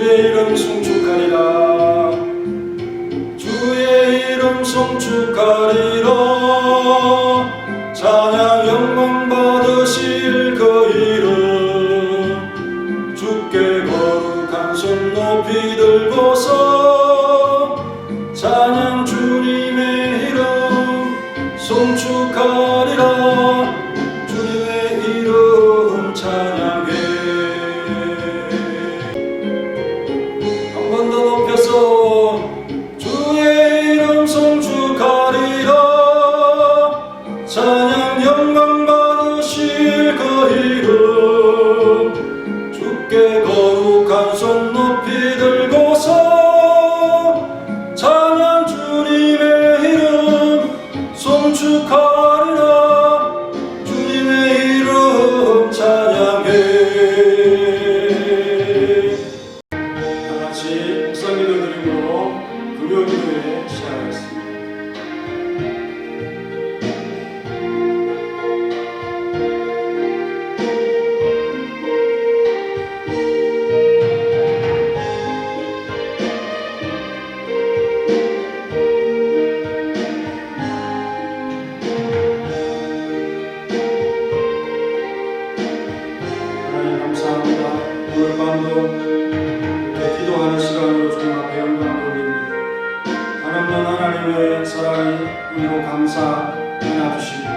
주의 이름 송축하리라. 주의 이름 송축하리라. 찬양 영광 받으실 그 이름. 주께 거룩한 손 높이 들고서 찬양 주님의 이름 송축하리라. 주님의 이름 찬양해. 한 번 더 높여서 주의 이름 송축하리라. 찬양 영광 받으실 그 이름. 주께 거룩한 손 높이 들고서 찬양 주님의 이름 송축하리라. 주님의 이름 찬양해. 다같이 목사기도 드림으로 금요기도회 시작하겠습니다. 감사합니다. 오늘 밤도 이렇게 기도하는 시간으로 주님 앞에 영광 돌립니다. 하나님 하나님의 사랑이 은혜로 감사 은혜 주시고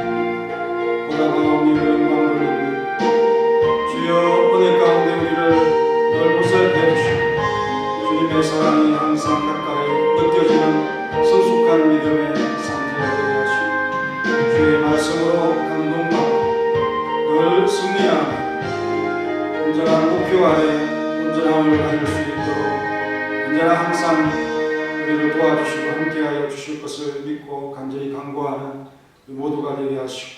보다 마음이 영광 돌립니다. 주여 은혜 가운데 우리를 늘 보살펴 주시고 주님의 사랑이 항상 가까이 느껴지는 성숙한 믿음의 상태가 되게 하시고 주의 말씀으로 감동받고 늘 승리하며 온전한 목표 아래 온전함을 가질 수 있도록 언제나 항상 우리를 도와주시고 함께하여 주실 것을 믿고 간절히 간구하는 우리 모두가 되게 하시고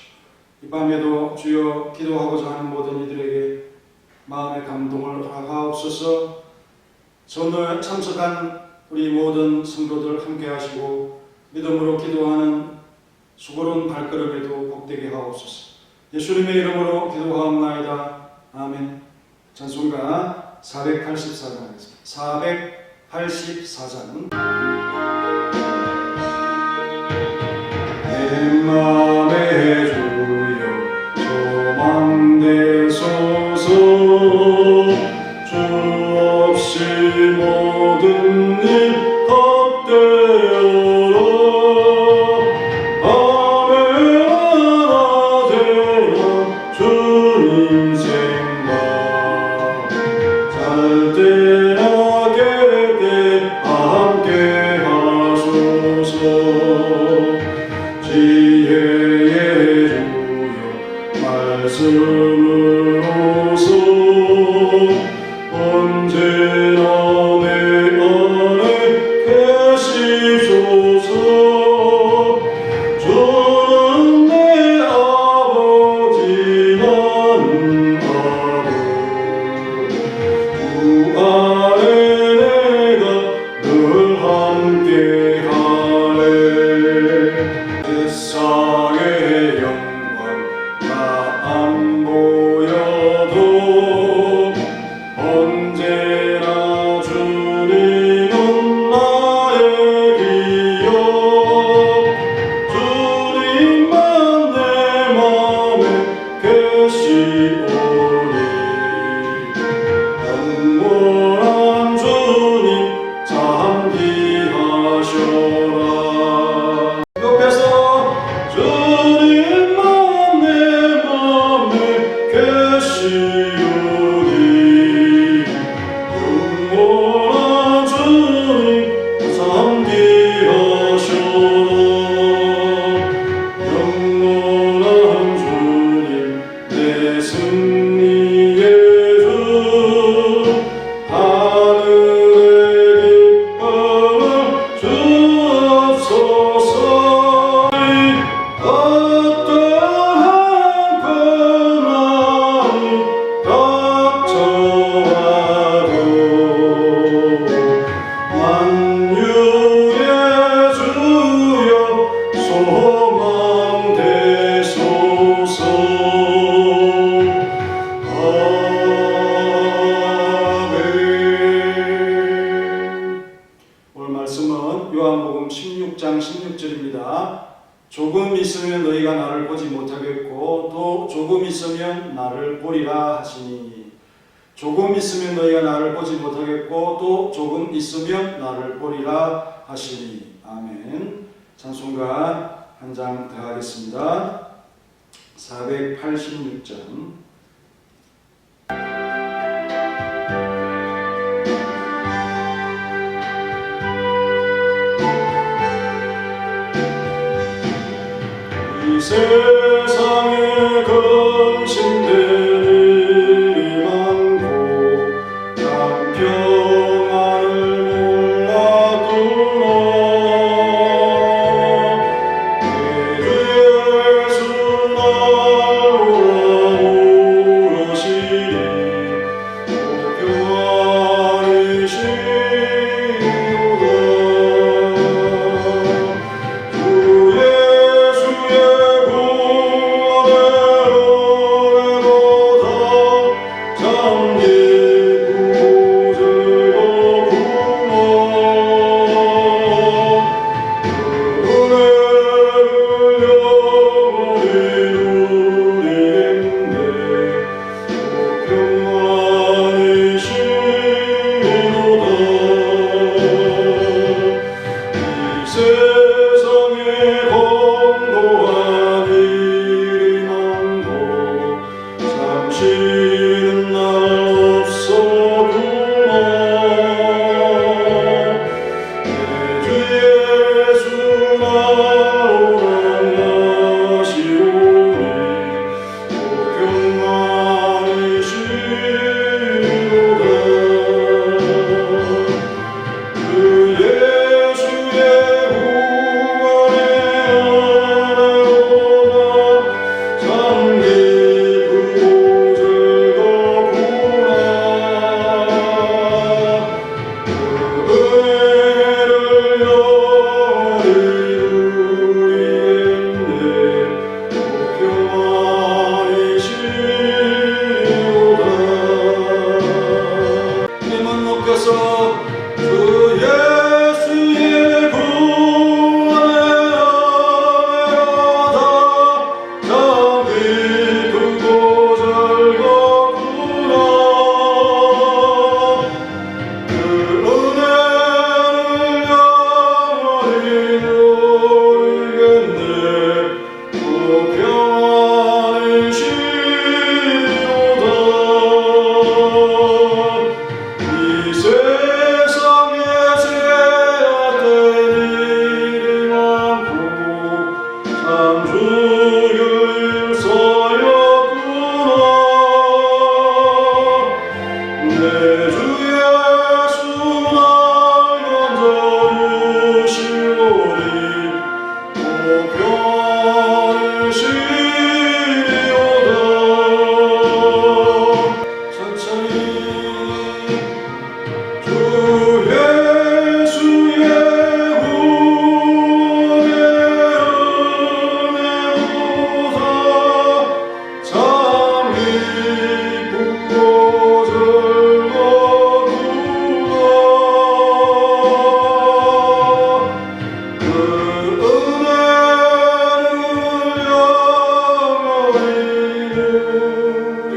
이 밤에도 주여 기도하고자 하는 모든 이들에게 마음의 감동을 허락하옵소서. 오늘 참석한 우리 모든 성도들 함께하시고 믿음으로 기도하는 수고로운 발걸음에도 복되게 하옵소서. 예수님의 이름으로 기도하옵나이다. 아멘. 찬송가 484장 하겠습니다. 484장. 내 맘에 주여 소망되소서. 주 없이 모든 일 헛되어라. 밤에 하나되어 주님 생각 잘때나게 함께 하소서. 지혜의 주여 말씀으로서 언제나 내 안에 계시소서. 주는 내 아버지 나는 아들. 주 안에 내가 늘 함께하네. 세상의 영광 다 안 보여도 언제나 주님은 나의 기억. 주님만 내 맘에 계시오니 영원한 주님 잠기하셔라. 옆에서 주님만 내 맘에 계시오니 영원한 주님 잠기하셔라. 영원한 주님 내 승리의 주. 하늘의 기쁨을 주옵소서. 어떠한 고난이 조금 있으면 너희가 나를 보지 못하겠고 또 조금 있으면 나를 보리라 하시니 조금 있으면 너희가 나를 보지 못하겠고 또 조금 있으면 나를 보리라 하시니. 아멘. 찬송가 한 장 더 하겠습니다. 486장. 이 세상에 거친된 일이 많고 난 평안을 몰랐구나. 내 주 예수 날 오라 부르시니 오 평안이시로다. 주 예수의 세상에 공고한 일이 많고 잠시는 날 없어구나. 내 주 예수 날 오라 하시오니 오 평안이시로다. 그 예수의 주 예수의 구원의 은혜로다. 참 기쁘고 즐겁구나. 그 은혜를 영원히 누리겠네. 오 평안이시로다. 이 세상에 죄악된 일이 많고 참 주를 일서였구나. 내 주 예수 날 건져주시오니 오 평안이시로다. 천천히 주 예수의 구원의 은혜로다. 참 기쁘고 즐겁구나. 그 은혜를 영원히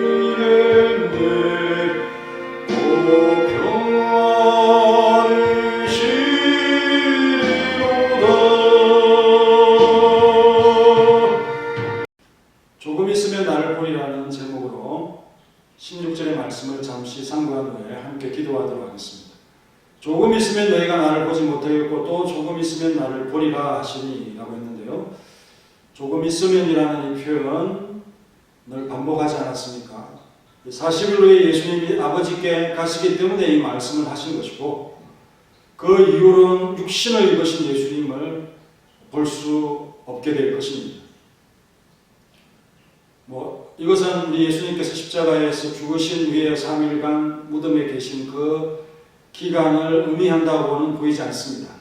누리겠네. 오 평안이시로다. 조금 있으면 나를 보리라는 제목으로 16절의 말씀을 잠시 상고한 후에 함께 기도하도록 하겠습니다. 조금 있으면 너희가 나를 보지 못하겠고 또 조금 있으면 나를 보리라 하시니 라고 했는데요. 조금 있으면이라는 이 표현 늘 반복하지 않았습니까? 40일 후에 예수님이 아버지께 가시기 때문에 이 말씀을 하신 것이고 그 이후로는 육신을 입으신 예수님을 볼 수 없게 될 것입니다. 이것은 우리 예수님께서 십자가에서 죽으신 후에 3일간 무덤에 계신 그 기간을 의미한다고는 보이지 않습니다.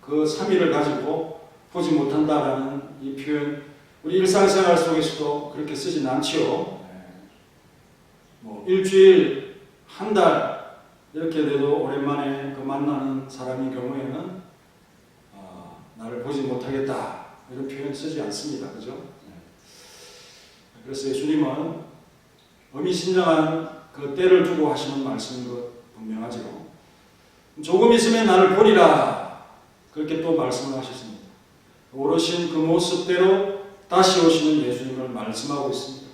그 3일을 가지고 보지 못한다라는 이 표현, 우리 일상생활 속에서도 그렇게 쓰진 않지요. 일주일, 한 달 이렇게 돼도 오랜만에 그 만나는 사람인 경우에는 나를 보지 못하겠다 이런 표현 쓰지 않습니다. 그죠? 그래서 예수님은 의미심장한 그 때를 두고 하시는 말씀인 것 분명하죠. 조금 있으면 나를 보리라 그렇게 또 말씀을 하셨습니다. 오르신 그 모습대로 다시 오시는 예수님을 말씀하고 있습니다.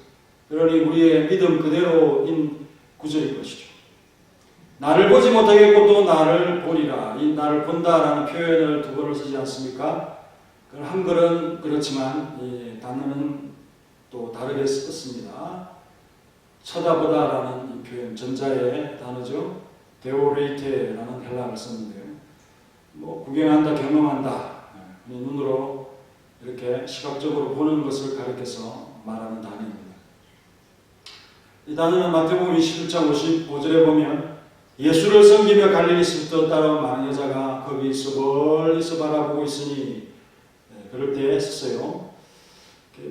그러니 우리의 믿음 그대로인 구절일 것이죠. 나를 보지 못하겠고 또 나를 보리라. 이 나를 본다라는 표현을 두 번을 쓰지 않습니까? 한글은 그렇지만 이 단어는 또 다르게 썼습니다. 쳐다보다라는 이 표현, 전자의 단어죠. 데오레이테라는 헬라어를 썼는데요. 구경한다, 경험한다. 눈으로 이렇게 시각적으로 보는 것을 가리켜서 말하는 단어입니다. 이 단어는 마태복음 27장 55절에 보면 예수를 섬기며 갈릴리에서부터 따라온 많은 여자가 거기서 멀리서 바라보고 있으니 그럴 때 썼어요.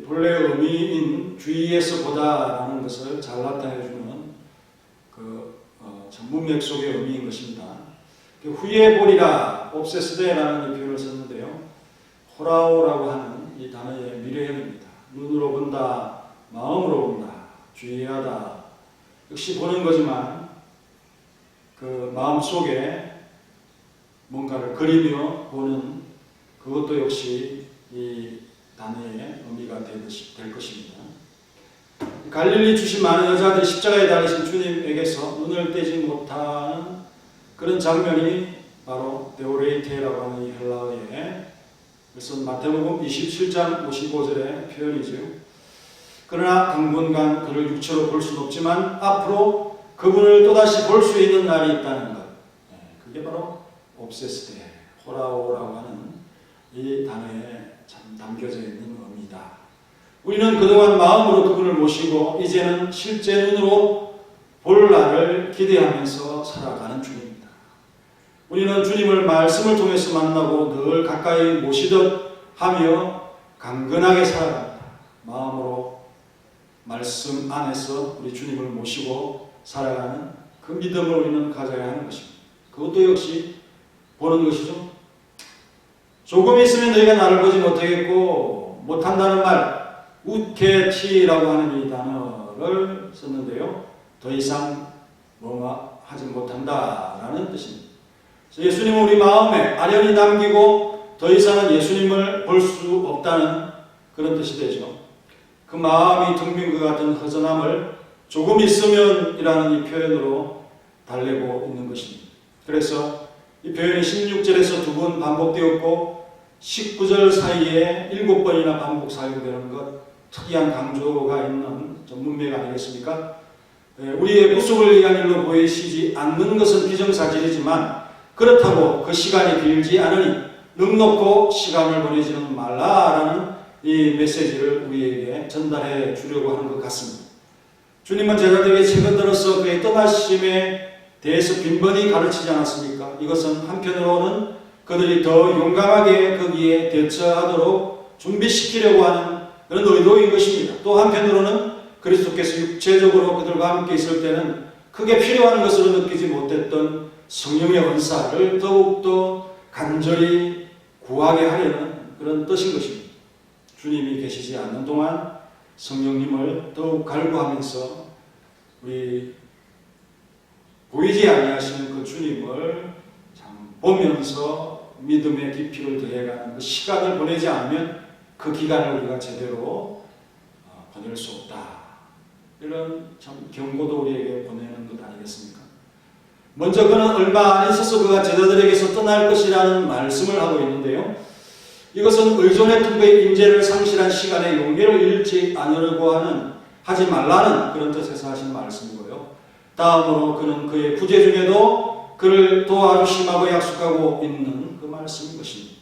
본래 의미인 주위에서 보다라는 것을 잘 나타내주는 그 문맥 속의 의미인 것입니다. 후에 보리라 옵세스데라는 표현을 썼는데요. 호라오라고 하는 이 단어의 미래형입니다. 눈으로 본다, 마음으로 본다, 주의하다. 역시 보는 거지만 그 마음 속에 뭔가를 그리며 보는 그것도 역시 이 단어의 의미가 될 것입니다. 갈릴리 주신 많은 여자들이 십자가에 달리신 주님에게서 눈을 떼지 못한 그런 장면이 바로 데오레이테라고 하는 이 헬라어의 그래서 마태복음 27장 55절의 표현이죠. 그러나 당분간 그를 육체로 볼 수는 없지만 앞으로 그분을 또다시 볼 수 있는 날이 있다는 것. 그게 바로 옵세스데, 호라오라고 하는 이 단어에 참 담겨져 있는 의미다. 우리는 그동안 마음으로 그분을 모시고 이제는 실제 눈으로 볼 날을 기대하면서 살아가는 중입니다. 우리는 주님을 말씀을 통해서 만나고 늘 가까이 모시듯 하며 강건하게 살아갑니다. 마음으로 말씀 안에서 우리 주님을 모시고 살아가는 그 믿음을 우리는 가져야 하는 것입니다. 그것도 역시 보는 것이죠. 조금 있으면 너희가 나를 보지 못하겠고 못한다는 말 우케티라고 하는 이 단어를 썼는데요. 더 이상 뭐가 하지 못한다라는 뜻입니다. 예수님은 우리 마음에 아련히 남기고 더 이상은 예수님을 볼 수 없다는 그런 뜻이 되죠. 그 마음이 텅빈 것 같은 허전함을 조금 있으면 이라는 이 표현으로 달래고 있는 것입니다. 그래서 이 표현이 16절에서 2번 반복되었고 19절 사이에 7번이나 반복 사용되는 것 특이한 강조가 있는 문맥 아니겠습니까? 우리의 구속을 위한 일로 보이시지 않는 것은 비정사실이지만 그렇다고 그 시간이 길지 않으니 넉넉고 시간을 보내지는 말라라는 이 메시지를 우리에게 전달해 주려고 하는 것 같습니다. 주님은 제자들에게 최근 들어서 그의 떠나심에 대해서 빈번히 가르치지 않았습니까? 이것은 한편으로는 그들이 더 용감하게 거기에 대처하도록 준비시키려고 하는 그런 의도인 것입니다. 또 한편으로는 그리스도께서 육체적으로 그들과 함께 있을 때는 크게 필요한 것으로 느끼지 못했던 성령의 은사를 더욱더 간절히 구하게 하려는 그런 뜻인 것입니다. 주님이 계시지 않는 동안 성령님을 더욱 갈구하면서 우리 보이지 아니하시는 그 주님을 참 보면서 믿음의 깊이를 더해가는 그 시간을 보내지 않으면 그 기간을 우리가 제대로 보낼 수 없다. 이런 참 경고도 우리에게 보내는 것 아니겠습니까? 먼저 그는 얼마 안 있어서 그가 제자들에게서 떠날 것이라는 말씀을 하고 있는데요. 이것은 의존했던 그의 임재를 상실한 시간에 용기를 잃지 않으려고 하지 말라는 그런 뜻에서 하신 말씀이고요. 다음으로 그는 그의 부재 중에도 그를 도와주심하고 약속하고 있는 그 말씀인 것입니다.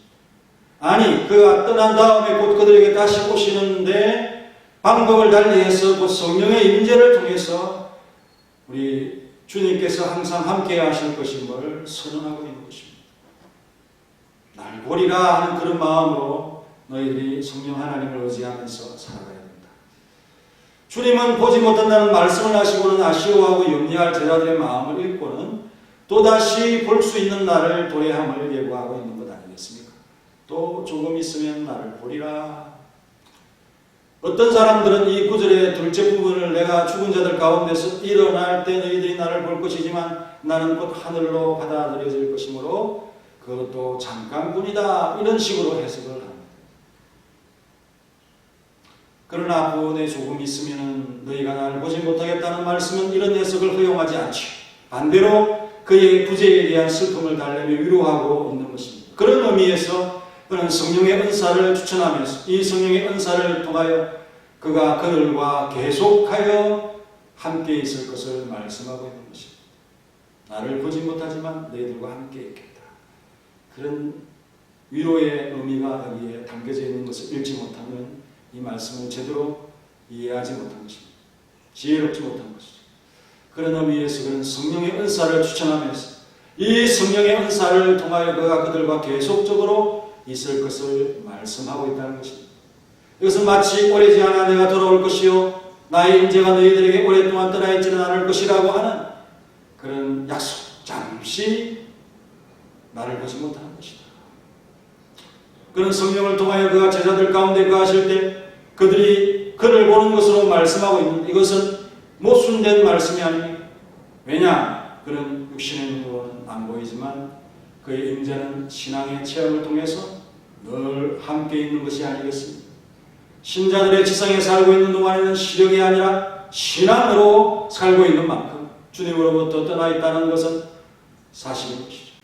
아니 그가 떠난 다음에 곧 그들에게 다시 오시는데 방법을 달리해서 곧 성령의 임재를 통해서 우리 주님께서 항상 함께 하실 것임을 선언하고 있는 것입니다. 날 보리라 하는 그런 마음으로 너희들이 성령 하나님을 의지하면서 살아가야 됩니다. 주님은 보지 못한다는 말씀을 하시고는 아쉬워하고 염려할 제자들의 마음을 읽고는 또다시 볼 수 있는 날을 도래함을 예고하고 있는 것 아니겠습니까? 또 조금 있으면 나를 보리라. 어떤 사람들은 이 구절의 둘째 부분을 내가 죽은 자들 가운데서 일어날 때 너희들이 나를 볼 것이지만 나는 곧 하늘로 받아들여질 것이므로 그것도 잠깐뿐이다, 이런 식으로 해석을 합니다. 그러나 그 후에 조금 있으면 너희가 나를 보지 못하겠다는 말씀은 이런 해석을 허용하지 않죠. 반대로 그의 부재에 대한 슬픔을 달래며 위로하고 있는 것입니다. 그런 의미에서 그는 성령의 은사를 추천하면서 이 성령의 은사를 통하여 그가 그들과 계속하여 함께 있을 것을 말씀하고 있는 것입니다. 나를 보지 못하지만 너희들과 함께 있겠다. 그런 위로의 의미가 여기에 담겨져 있는 것을 읽지 못하면 이 말씀을 제대로 이해하지 못한 것입니다. 지혜롭지 못한 것이죠. 그런 의미에서 그는 성령의 은사를 추천하면서 이 성령의 은사를 통하여 그가 그들과 계속적으로 있을 것을 말씀하고 있다는 것입니다. 이것은 마치 오래지 않아 내가 돌아올 것이요 나의 임재가 너희들에게 오랫동안 떠나 있지는 않을 것이라고 하는 그런 약속, 잠시 나를 보지 못하는 것이다. 그는 성령을 통하여 그가 제자들 가운데 거하실 때 그들이 그를 보는 것으로 말씀하고 있는데 이것은 모순된 말씀이 아닙니다. 왜냐? 그는 육신의 눈으로는 안 보이지만 그의 임재는 신앙의 체험을 통해서 늘 함께 있는 것이 아니겠습니까? 신자들의 지성에 살고 있는 동안에는 시력이 아니라 신앙으로 살고 있는 만큼 주님으로부터 떠나 있다는 것은 사실인 것이죠.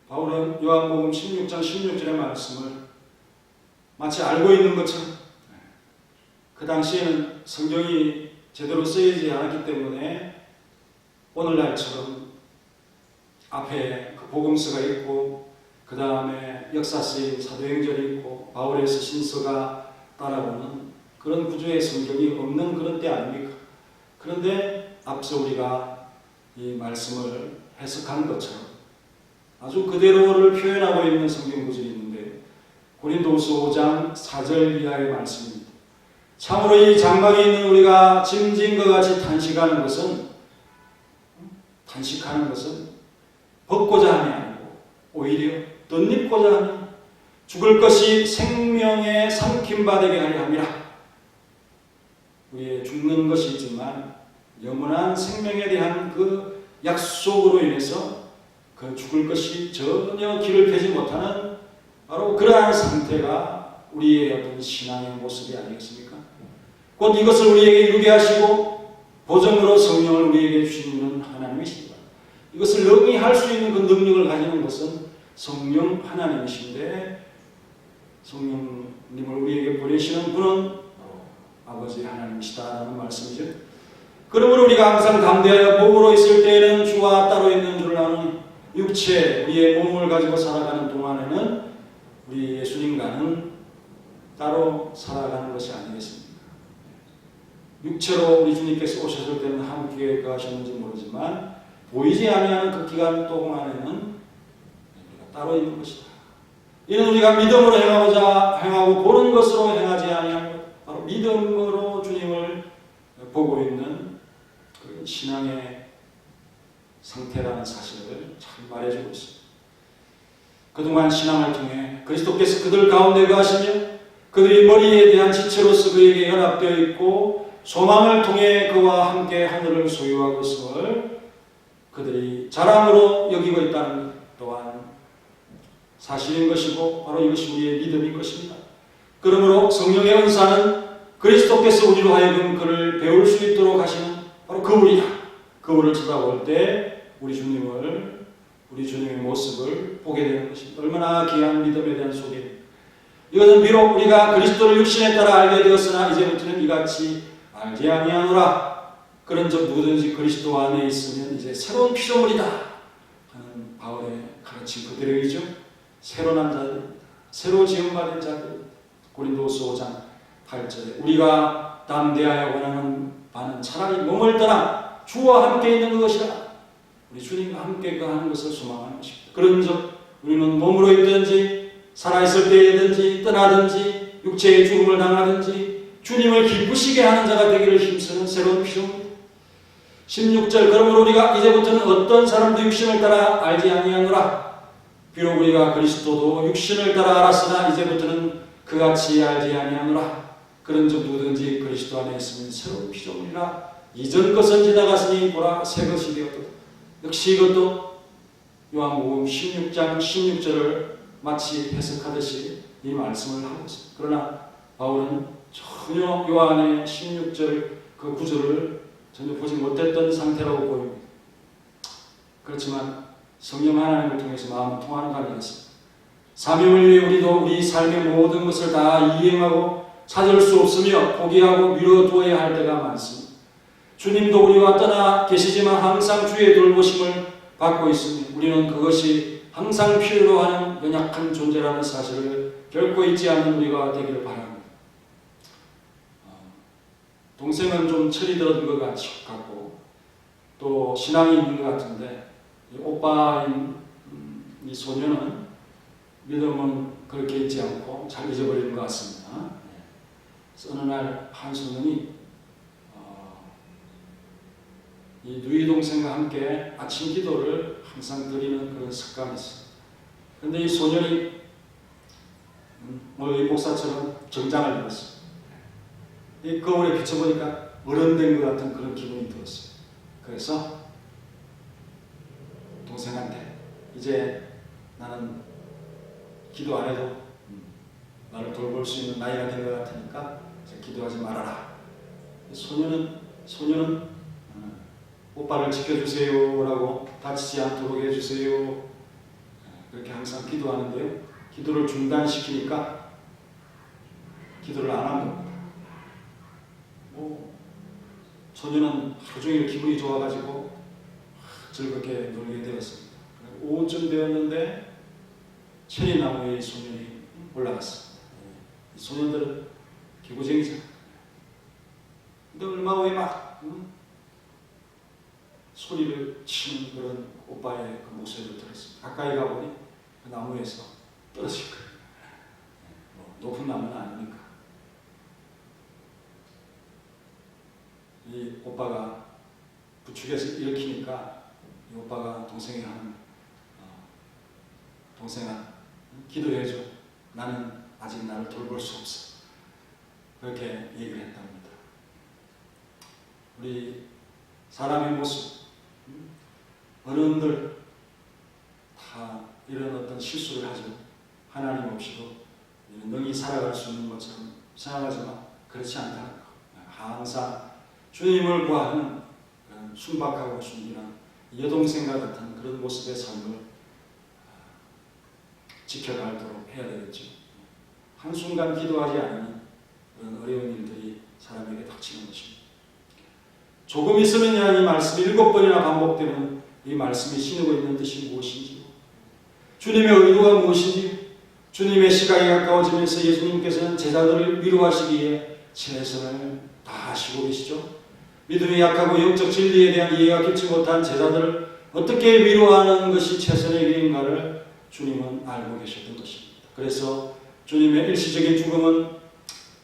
바울은 요한복음 16장 16절의 말씀을 마치 알고 있는 것처럼, 그 당시에는 성경이 제대로 쓰이지 않았기 때문에 오늘날처럼 앞에 그 복음서가 있고 그 다음에 역사 쓰인 사도행전이 있고 바울의 서신서가 따라오는 그런 구조의 성경이 없는 그런 때 아닙니까? 그런데 앞서 우리가 이 말씀을 해석한 것처럼 아주 그대로를 표현하고 있는 성경 구절이 있는데 고린도후서 5장 4절 이하의 말씀입니다. 참으로 이 장막에 있는 우리가 짐진 것 같이 탄식하는 것은 벗고자 함이 아니고 오히려 덧입고자 하니 죽을 것이 생명에 삼킴바 되게 하려 함이라. 우리의 죽는 것이 있지만 영원한 생명에 대한 그 약속으로 인해서 그 죽을 것이 전혀 길을 펴지 못하는 바로 그러한 상태가 우리의 어떤 신앙의 모습이 아니겠습니까? 곧 이것을 우리에게 이루게 하시고 보정으로 성령을 우리에게 주시는 하나님이십니다. 이것을 능히 할 수 있는 그 능력을 가지는 것은 성령 하나님이신데 성령님을 우리에게 보내시는 분은 아버지 하나님이시다라는 말씀이죠. 그러므로 우리가 항상 담대하여 몸으로 있을 때에는 주와 따로 있는 줄을 아는 육체, 우리의 몸을 가지고 살아가는 동안에는 우리 예수님과는 따로 살아가는 것이 아니겠습니까? 육체로 우리 주님께서 오셨을 때는 함께 거하셨는지 모르지만 보이지 아니하는 그 기간 동안에는 우리가 따로 있는 것이다. 이는 우리가 믿음으로 행하고 보는 것으로 행하지 아니하며 바로 믿음으로 주님을 보고 있는 그 신앙의 상태라는 사실을 잘 말해주고 있습니다. 그동안 신앙을 통해 그리스도께서 그들 가운데 거하시며 그들이 머리에 대한 지체로서 그에게 연합되어 있고 소망을 통해 그와 함께 하늘을 소유하고 있음을 그들이 자랑으로 여기고 있다는 것 또한 사실인 것이고 바로 이것이 우리의 믿음인 것입니다. 그러므로 성령의 은사는 그리스도께서 우리로 하여금 그를 배울 수 있도록 하시는 바로 그분이다. 그분을 쳐다볼 때 우리 주님의 모습을 보게 되는 것입니다. 얼마나 귀한 믿음에 대한 소개입니다. 이것은 비록 우리가 그리스도를 육신에 따라 알게 되었으나 이제부터는 이같이 알지 아니하노라. 그런즉 누구든지 그리스도 안에 있으면 이제 새로운 피조물이다 하는 바울의 가르침 그대로이죠. 새로 난 자들, 새로 지음받은 자들. 고린도후서 5장 8절에 우리가 담대하여 원하는 바는 차라리 몸을 떠나 주와 함께 있는 것이라. 우리 주님과 함께 거하는 것을 소망하는 것입니다. 그런즉 우리는 몸으로 있든지 살아있을 때든지 떠나든지 육체의 죽음을 당하든지 주님을 기쁘시게 하는 자가 되기를 힘쓰는 새로운 피조물입니다. 16절 그러므로 우리가 이제부터는 어떤 사람도 육신을 따라 알지 아니하노라. 비록 우리가 그리스도도 육신을 따라 알았으나 이제부터는 그같이 알지 아니하노라. 그런즉 누구든지 그리스도 안에 있으면 새로운 피조물이라. 이전 것은 지나갔으니 보라 새 것이 되었도다. 역시 이것도 요한복음 16장 16절을 마치 해석하듯이 이 말씀을 하고 있습니다. 그러나 바울은 전혀 요한의 16절 그 구절을 전혀 보지 못했던 상태라고 보입니다. 그렇지만 성령 하나님을 통해서 마음을 통하는 관계였습니다. 사명을 위해 우리도 우리 삶의 모든 것을 다 이행하고 찾을 수 없으며 포기하고 미뤄두어야 할 때가 많습니다. 주님도 우리와 떠나 계시지만 항상 주의 돌보심을 받고 있으며 우리는 그것이 항상 필요로 하는 연약한 존재라는 사실을 결코 잊지 않는 우리가 되기를 바랍니다. 동생은 좀 철이 들은 것 같고 또 신앙이 있는 것 같은데 오빠인 이 소녀는 믿음은 그렇게 있지 않고 잘 잊어버리는 것 같습니다. 어느 날 한 소년이 이 누이 동생과 함께 아침 기도를 항상 드리는 그런 습관이 있어요. 그런데 이 소년이 오늘 이 목사처럼 정장을 입었어요. 이 거울에 비춰보니까 어른된 것 같은 그런 기분이 들었어요. 그래서 동생한테 이제 나는 기도 안 해도 나를 돌볼 수 있는 나이가 된 것 같으니까 이제 기도하지 말아라. 소녀는 오빠를 지켜주세요라고 다치지 않도록 해주세요. 그렇게 항상 기도하는데요. 기도를 중단시키니까 기도를 안 한 겁니다. 소녀는 하루 종일 기분이 좋아가지고 즐겁게 놀게 되었습니다. 오후쯤 되었는데 체리나무에 이 소년이 올라갔습니다. 이 소년들은 기구쟁이잖아. 근데 얼마 후에 막 소리를 치는 그런 오빠의 그 목소리를 들었습니다. 가까이 가보니 그 나무에서 떨어질 거예요. 높은 나무는 아니니까. 이 오빠가 부축해서 일으키니까 이 오빠가 동생이 하는 동생아 기도해줘. 나는 아직 나를 돌볼 수 없어. 그렇게 얘기를 했답니다. 우리 사람의 모습 어른들 다 이런 어떤 실수를 하죠. 하나님 없이도 능히 살아갈 수 있는 것처럼 생각하지만 그렇지 않다는 것. 항상 주님을 구하는 그런 순박하고 순진한 여동생과 같은 그런 모습의 삶을 지켜가도록 해야 되겠죠. 한순간 기도하지 않으면 그런 어려운 일들이 사람에게 닥치는 것입니다. 조금 있으면 이 말씀이 7번이나 반복되는 이 말씀이 지니고 있는 뜻이 무엇인지, 주님의 의도가 무엇인지, 주님의 시간이 가까워지면서 예수님께서는 제자들을 위로하시기에 최선을 다하시고 계시죠. 믿음이 약하고 영적 진리에 대한 이해가 깊지 못한 제자들을 어떻게 위로하는 것이 최선의 길인가를 주님은 알고 계셨던 것입니다. 그래서 주님의 일시적인 죽음은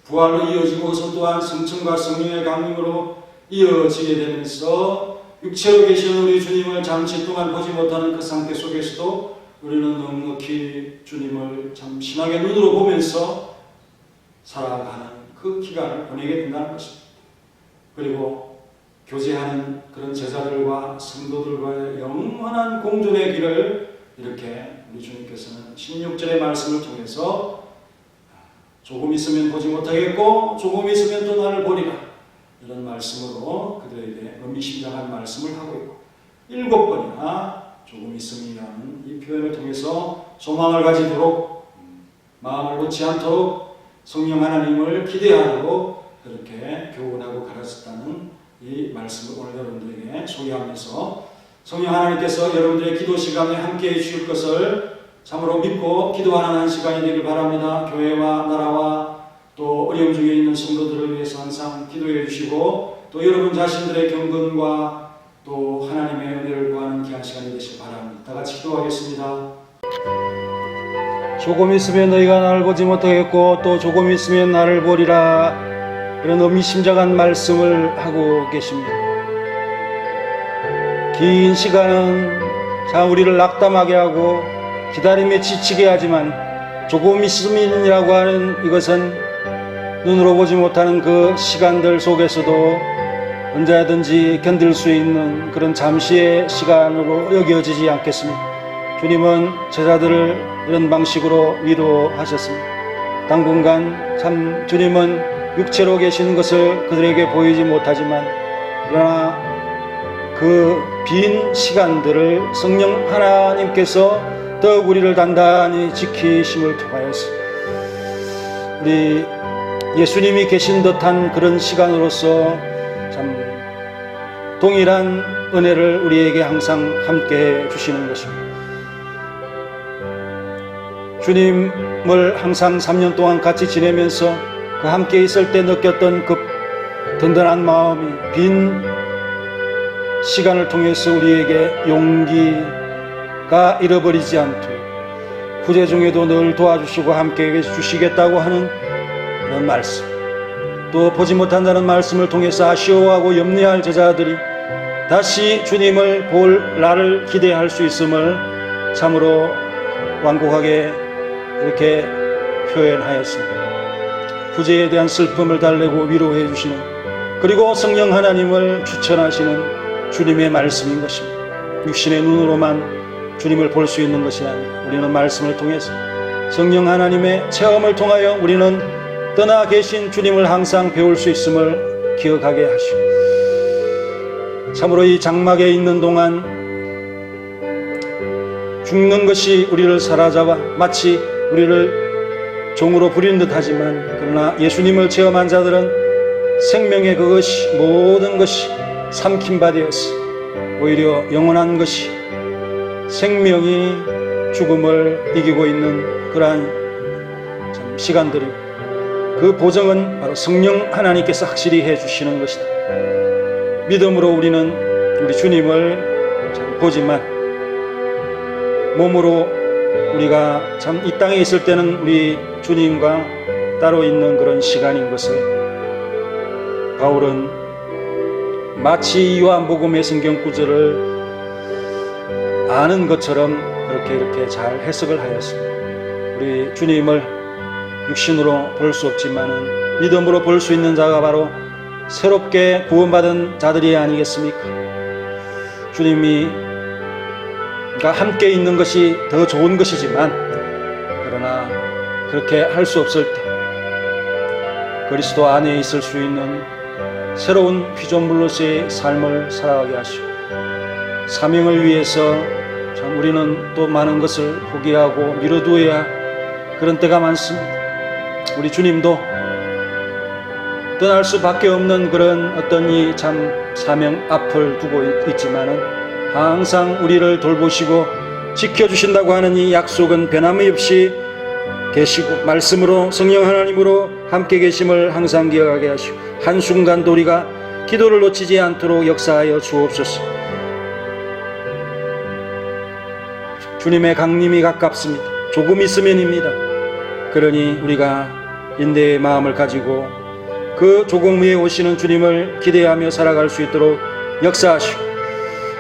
부활로 이어지고서 또한 성천과 성령의 강림으로 이어지게 되면서 육체로 계시는 우리 주님을 잠시 동안 보지 못하는 그 상태 속에서도 우리는 넉넉히 주님을 참 신앙의 눈으로 보면서 살아가는 그 기간을 보내게 된다는 것입니다. 그리고 교제하는 그런 제자들과 성도들과의 영원한 공존의 길을 이렇게 우리 주님께서는 16절의 말씀을 통해서 조금 있으면 보지 못하겠고 조금 있으면 또 나를 보리라, 이런 말씀으로 그들에게 의미심장한 말씀을 하고 있고 7번이나 조금 있음이라는 이 표현을 통해서 소망을 가지도록 마음을 놓지 않도록 성령 하나님을 기대하고 그렇게 교훈하고 가르쳤다는 이 말씀을 오늘 여러분들에게 소개하면서 성령 하나님께서 여러분들의 기도 시간에 함께해 주실 것을 참으로 믿고 기도하는 한 시간이 되길 바랍니다. 교회와 나라와 또 어려움 중에 있는 성도들을 위해서 항상 기도해 주시고 또 여러분 자신들의 경건과 또 하나님의 은혜를 구하는 귀한 시간이 되시길 바랍니다. 다 같이 기도하겠습니다. 조금 있으면 너희가 나를 보지 못하겠고 또 조금 있으면 나를 보리라, 이런 의미심장한 말씀을 하고 계십니다. 긴 시간은 우리를 낙담하게 하고 기다림에 지치게 하지만 조금 있음이라고 하는 이것은 눈으로 보지 못하는 그 시간들 속에서도 언제든지 견딜 수 있는 그런 잠시의 시간으로 여겨지지 않겠습니까? 주님은 제자들을 이런 방식으로 위로하셨습니다. 당분간 참 주님은 육체로 계시는 것을 그들에게 보이지 못하지만 그러나 그 빈 시간들을 성령 하나님께서 더욱 우리를 단단히 지키심을 통하여서 우리 예수님이 계신 듯한 그런 시간으로서 참 동일한 은혜를 우리에게 항상 함께 주시는 것입니다. 주님을 항상 3년 동안 같이 지내면서 그 함께 있을 때 느꼈던 그 든든한 마음이 빈 시간을 통해서 우리에게 용기가 잃어버리지 않도록 후제 중에도 늘 도와주시고 함께 주시겠다고 하는 그런 말씀, 또 보지 못한다는 말씀을 통해서 아쉬워하고 염려할 제자들이 다시 주님을 볼 날을 기대할 수 있음을 참으로 완곡하게 이렇게 표현하였습니다. 후제에 대한 슬픔을 달래고 위로해 주시는, 그리고 성령 하나님을 추천하시는 주님의 말씀인 것입니다. 육신의 눈으로만 주님을 볼 수 있는 것이 아니라 우리는 말씀을 통해서 성령 하나님의 체험을 통하여 우리는 떠나 계신 주님을 항상 배울 수 있음을 기억하게 하시고, 참으로 이 장막에 있는 동안 죽는 것이 우리를 사로잡아 마치 우리를 종으로 부리는 듯 하지만, 그러나 예수님을 체험한 자들은 생명의 그것이 모든 것이 삼킨 바 되었어 오히려 영원한 것이 생명이 죽음을 이기고 있는 그러한 시간들이고, 그 보정은 바로 성령 하나님께서 확실히 해주시는 것이다. 믿음으로 우리는 우리 주님을 보지만 몸으로 우리가 참 이 땅에 있을 때는 우리 주님과 따로 있는 그런 시간인 것을 바울은 마치 요한복음의 성경 구절을 아는 것처럼 이렇게 잘 해석을 하였습니다. 우리 주님을 육신으로 볼 수 없지만은 믿음으로 볼 수 있는 자가 바로 새롭게 구원받은 자들이 아니겠습니까? 주님이 함께 있는 것이 더 좋은 것이지만, 그러나 그렇게 할 수 없을 때 그리스도 안에 있을 수 있는 새로운 피조물로서의 삶을 살아가게 하시고, 사명을 위해서 참 우리는 또 많은 것을 포기하고 미뤄두어야 그런 때가 많습니다. 우리 주님도 떠날 수밖에 없는 그런 어떤 이 참 사명 앞을 두고 있지만은 항상 우리를 돌보시고 지켜주신다고 하는 이 약속은 변함이 없이 계시고, 말씀으로 성령 하나님으로 함께 계심을 항상 기억하게 하시고, 한순간도 우리가 기도를 놓치지 않도록 역사하여 주옵소서. 주님의 강림이 가깝습니다. 조금 있으면입니다. 그러니 우리가 인내의 마음을 가지고 그 조금 후에 오시는 주님을 기대하며 살아갈 수 있도록 역사하시고,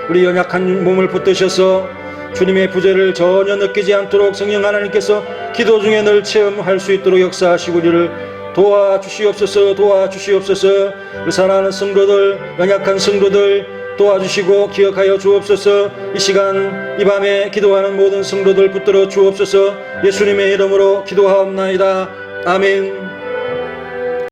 우리 연약한 몸을 붙드셔서 주님의 부재를 전혀 느끼지 않도록 성령 하나님께서 기도 중에 늘 체험할 수 있도록 역사하시고 우리를 도와주시옵소서. 우리 사랑하는 성도들, 연약한 성도들 도와주시고 기억하여 주옵소서. 이 시간 이 밤에 기도하는 모든 성도들 붙들어 주옵소서. 예수님의 이름으로 기도하옵나이다. 아멘.